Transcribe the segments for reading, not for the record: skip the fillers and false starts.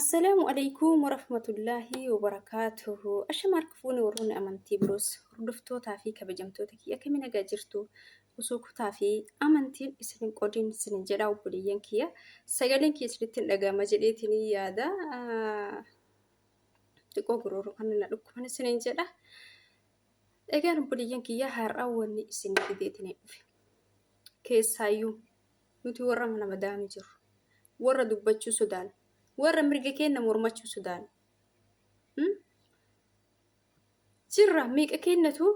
السلام عليكم ورحمة الله وبركاته. أشمارك فوني ورون أمانتي بروس ردفتو تافي كبجمتو تكي أكمنا جاجرتو وسوكو تافي أمانتي إسرين قدين سنين جدا وبليين كيا سيغالين كي سريتين لغا مجليتيني يادا تقو غرورو كاننا لكوان سنين جدا إيغان بليين كيا هار أولي سنين بديتيني كيسايو نتي ورا من مدامي جر ورا دبجو سودان warra mirga keenya mormachuu Sudaan. Jirra meeqa kennatu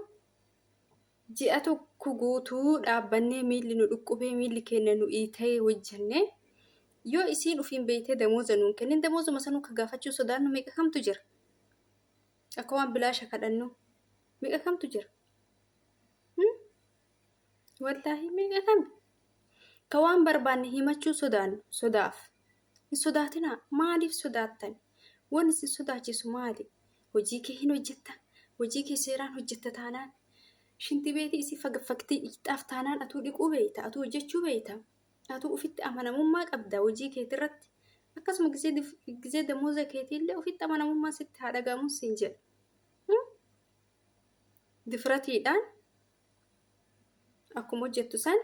ji'a tokko guutuu dhaabbannee miilli nu dhukkubee miilli keenya nu iitee hojjannee yoo isiin ufiin beeytee damooza nuun kennin damoozuma sanuu ka gaafachuu Sudaan nu meeqa kamtu jira? Akka waan bilaasha kadhannu meeqa kamtu jira? Wallaahi meeqa kam? Ka waan barbaanne himachuu Sudaan sodaaf. Sodaatina maaliif sodaattan? Wanni si sodaachisu maali? Hojii kee hin hojjetta. Hojii kee seeraan hojjetta taanaan. Shinti beetii isii fakkii ixxaaf taanaan atuu dhiquu beeyta. Atuu hojjechuu beeyta. Atuu ufitti amanamummaa qabda hojii keetii irratti. Akkasuma gizee damooza keetiillee ufitti amanamummaa sitti haa dhagahamuun siin jedha. Difratiidhaan akkuma hojjettu san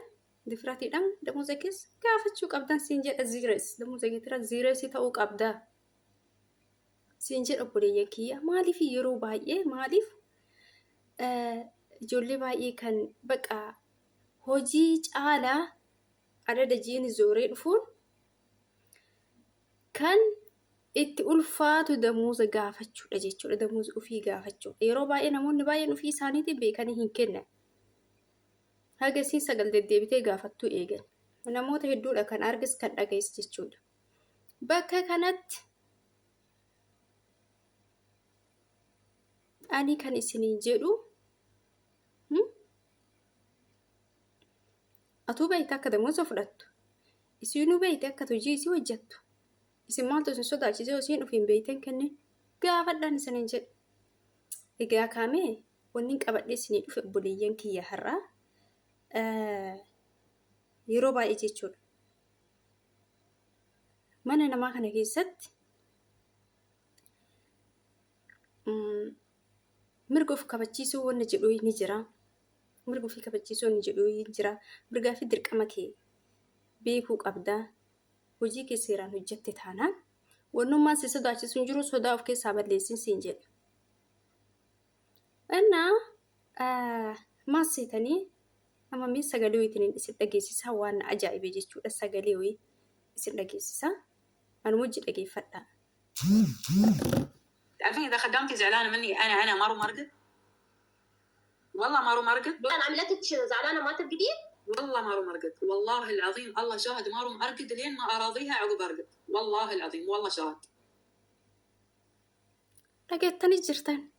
difratiidhaan damooza keessa gaafachuu qabdan siin jedha ziirees. Damooza keetira ziireesii ta'uu qabda. Siin jedha obboleeyyan kiyya. Maaliif yeroo baay'ee maaliif ijoollee baay'ee kan baqa hojii caalaa adada jiini zooree dhufuun kan itti ulfaatu damooza gaafachuudha jechuudha. Damooza ofii gaafachuudha. Yeroo baay'ee namoonni baay'een ofii isaaniitiin beekanii hin kennan. Hagasiin sagal deddeebitee gaafattuu eegan. Namoota hedduudha kan argis kan dhaga'es jechuudha. Bakka kanatti ani kan isiniin jedhu atuu beeyte akka damooza fudhattu. Isinuu beeyte akka hojii isii hojjettu. Isin maaltu isin sodaachisee isiin ofiin beeyteen kenne gaafadhaan isiniin jedhu. Egaa kaamee wanni qabadhee isinii dhufe obboleeyyan kiyya har'aa. Yeroo baay'ee jechuudha. Mana namaa kana keessatti mirga of kabachiisuu wanna jedhu ni jira. Mirga ofii kabachiisuu ni jedhu ni jira. Mirgaa fi dirqama kee beekuu qabda. Hojii kee seeraan hojjette taanaan wannummaan si sodaachisu hin jiru sodaa of keessaa balleessin siin jedha. Innaa maas seetanii amma mee sagalee wayiitiin isin dhageessisaa waan ajaa'ibee jechuudha. Sagalee wayii isin dhageessisaa. أنا وجه لقي فتاة. تعرفين إذا خدامتي زعلانة مني أنا مارو مرقد. والله مارو مرقد. أنا عملتك زعلانة ما ترقدين؟ والله مارو مرقد. والله العظيم الله شاهد مارو مرقد لين ما أراضيها عقب أرقد. والله العظيم والله شاهد. لقيتني جرتان.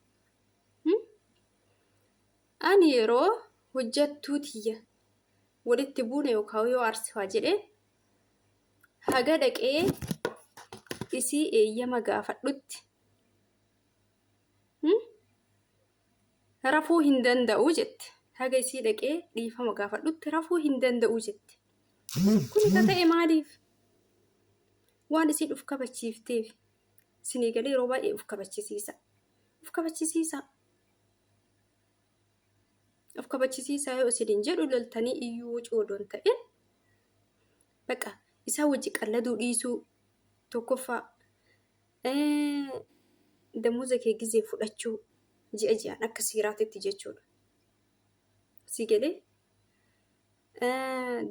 أنا يرو وجدت توتية. ولدت بوني وكاويو أرسي واجرين. هاجدك إيه؟ isii eeyyama gaafadhutti rafuu hin danda'u jette. Haga isii dhaqee dhiifama gaafadhutti rafuu hin danda'u jette. Kun isa ta'e maaliif? Waan isii uf kabachiifteef isinii galee yeroo baay'ee uf kabachisiisa. Uf kabachisiisa. Uf kabachisiisa yoo isin jedhu loltanii iyyuu coodoon ta'in baqa isaa wajji qalladuu dhiisuu. Tokkoffaa damooza kee gizee fudhachuu ji'a ji'aan akka siiraatitti jechuudha. Si galee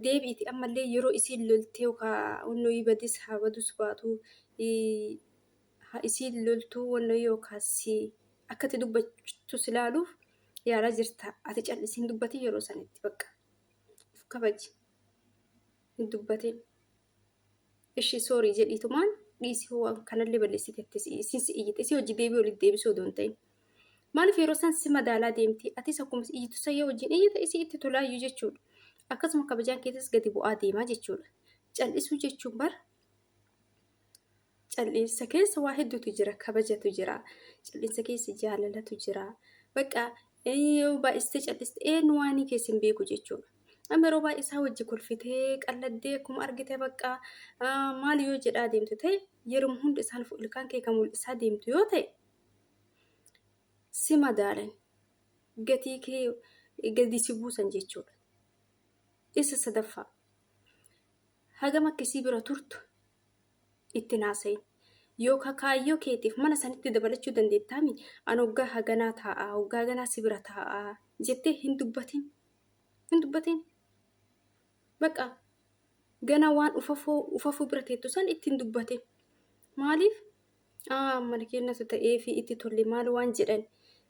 deebiiti ammallee yeroo isiin loltee yookaan wannoyi badis haa badus baatu isiin loltuu wannoyi yookaan si akkati dubbattu silaaluuf yaalaa jirta. Ati cal'isiin dubbatii yeroo sanitti baqa uf kabaji hin dubbatiin. Ishii soorii jedhiitumaan dhiisii waan kanallee balleessiteetti isin si iyyite isii hojii deebii walitti deebisuu odoon ta'in. Maaliif yeroo san si madaalaa deemti atis akkuma iyyitu sayyaa wajjin iyyita isii itti tolaayyuu jechuudha. Akkasuma kabajaan keessas gadi bu'aa deemaa jechuudha. Cal'isuu jechuun bara cal'insa keessa waa hedduutu jira. Kabajatu jira. Cal'insa keessa jaalalatu jira. Baqa yoo baay'iste cal'iste eenyu waanii keessa hin beeku jechuudha. amma yeroo baay'ee isaa wajji kolfitee qalladee akkuma argite bakka maal yoo jedhaa deemtu ta'e yeroo hundi isaan ilkaan kee kan mul'isaa deemtu yoo ta'e si madaalan gatii kee gadi si buusan jechuudha. Isa sadaffaa hagam akkasii bira turtu itti naasayin yookaan kaayyoo keetiif mana sanitti dabalachuu dandeettaami an hoggaa haganaa taa'aa hoggaa haganaa si bira taa'aa jettee hin dubbatin bakka gana waan ufafuu bira teettu san ittiin dubbatin maaliif mana keenyatu ta'ee fi itti tolle maal waan jedhan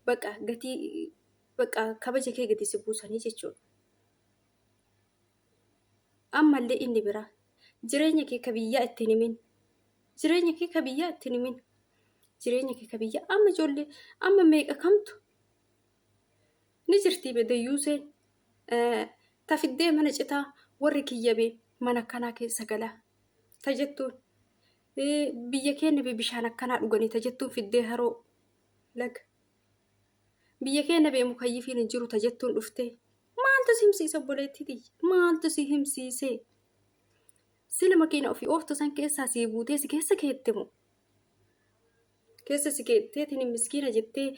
bakka gatii bakka kabaja kee gadi si buusanii jechuudha. Ammallee inni biraa jireenya kee ka biyyaa ittiin himin jireenya kee ka biyyaa amma ijoollee amma meeqa kamtu ni jirtii bedayyuu seen tafiddee mana citaa warri kiyyabee mana akkanaa keessa galaa tajettuun biyya keenya bishaan akkanaa dhuganii tajettuun fiddee haroo laga biyya keenya mukayyifiin hin jiru tajettuun dhuftee maaltu si himsiisa obboleettii maaltu si himsiisee sila makiina ofii ooftu san keessaa si buutee si keessa keettimu keessa si keetteetiin miskiina jettee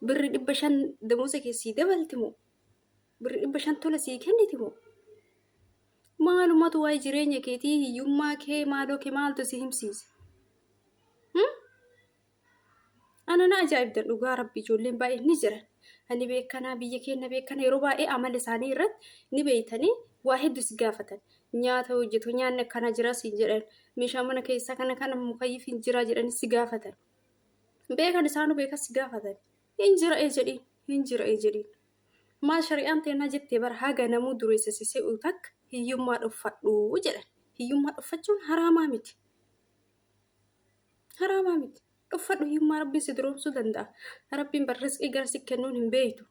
birri 500 damuusa keessii dabaltimu birri 500 tola sii kennitimu maalumatu waa'ee jireenya keetii hiyyummaa kee maaloo kee maaltu si himsiise ana na ajaa'ibdan dhugaa rabbi ijoolleen baay'ee ni jiran ani beekanaa biyya keenya beekana yeroo baay'ee amala isaanii irratti ni beeytanii waa hedduu si gaafatan nyaata hojjetu nyaanni akkana jira si jedhan meeshaa mana keessaa kana mukayyifiin jira jedhani si gaafatan beekan isaanuu beekas si gaafatan hin jira jedhiin maal shari'aan teennaa jettee bara haga namuu dureessa sisee takka hiyyummaa dhuffadhu jedhan hiyyummaa dhuffachuun haraamaa miti dhuffadhu hiyyummaa rabbiin si duroomsuu danda'a rabbiin barrisqii gara si kennuun hin beeytu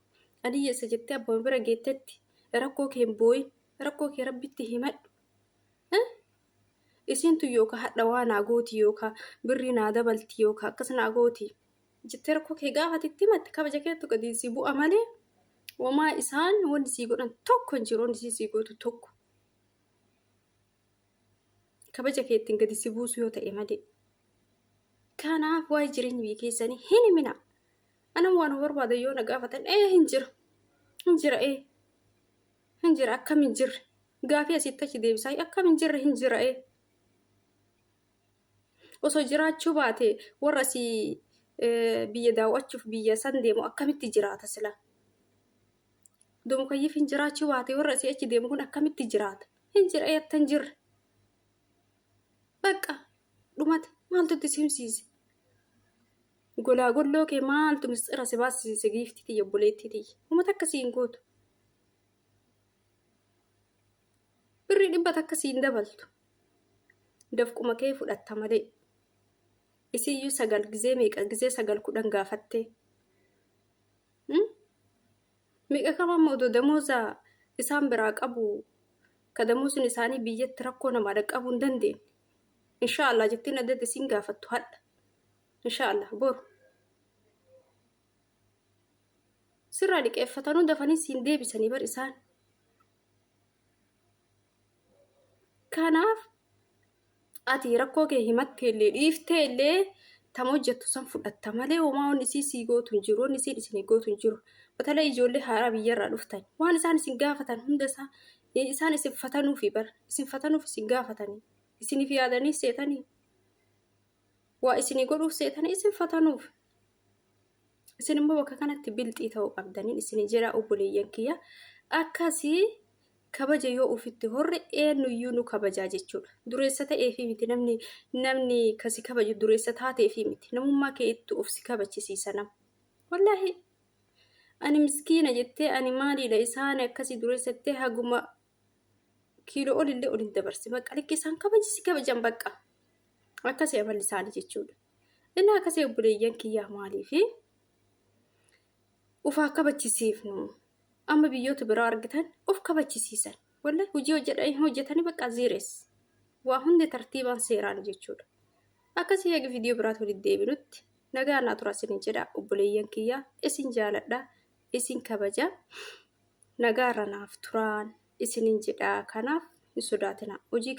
adiyyeessa jettee abbaan bira geettetti rakkoo kee hin booyin rakkoo kee rabbitti himadhu isiintu yookaan hadha waa naa gooti yookaan birrii naa dabalti yookaan akkas naa gooti jettee rakkoo kee gaafatitti himatti kabaja keettu gadi si bu'a malee wamaa isaan wanti sii godhan tokko hin jiru wanti sii gootu tokko kabaja keettiin gadi si buusu yoo ta'e malee kanaaf waa'ee jireenya biyya keessanii hin himina ana waan barbaada yoo na gaafatan hin jira akkam hin jirre gaafii asitti achi deebisaa akkam hin jirre osoo jiraachuu baate warra asii biyya daawwachuuf biyya san deemu akkamitti jiraata sila dumukayyiif hin jiraachuu baate warra asii achi deemu kun akkamitti jiraata hin jirre bakka dhumate maaltu si himsiise golaa golloo kee maaltu misxira si baasise giiftii tiyya obboleettii tiyya uummata akkasiin gootu birrii 100 akkasiin dabaltu dafquma kee fudhatta malee isiyyuu 9 gizee meeqa gizee 9 gaafattee meeqa kama moodo damooza isaan biraa qabu ka damoosun isaanii biyyatti rakkoo namaa dhaqqabuu hin dandeenye inshallah jettiin addatti siin gaafattu hadha inshallah boru sirraa dhiqeeffatanuu dafanii siin deebisanii bar isaan kanaaf ati rakkoo kee himattee illee dhiiftee illee tam hojjettu san fudhatta malee homaa wanni isii gootu hin jiru wanni isii isinii gootu hin jiru batalee ijoollee haaraa biyyarraa dhuftan waan isaan isin gaafatan hunda isaan isin fatanuufi bar isin fatanuuf isin gaafatanii isiniif yaadanii seetanii waa isinii godhuuf seetanii isin fatanuuf isin immoo bakka kanatti bilxii ta'uu qabdaniin isinii jedhaa obboleeyyan kiyya akkasii kabaja yoo ufitti horre eenyuyyuu nu kabajaa jechuudha dureessa ta'eefi miti namni kasi kabaju dureessa taateefi miti namummaa kee itti of si kabachisiisa nama wallaahi ani miskiina jettee ani maaliidha isaan akkasii dureessattee haguma kiiloo olillee olin dabarsi bakka likki isaan kabajan bakka akkasii amalli isaanii jechuudha inni akkasii obboleeyyan kiyyaa maaliifi ufaa kabachisiifnu amma biyyoota biraa argitan of kabachisiisan wallahi hojii hojjetanii bakka ziires waa hundi tartiibaan seeraan jechuudha akkasii eegi viidiyoo biraatti walitti deebinutti nagaa naa turaa isin jedha obboleeyyan kiyyaa isin jaaladha isin kabaja nagaarra naaf turaan isinin jedhaa kanaaf hin sodaatina hojii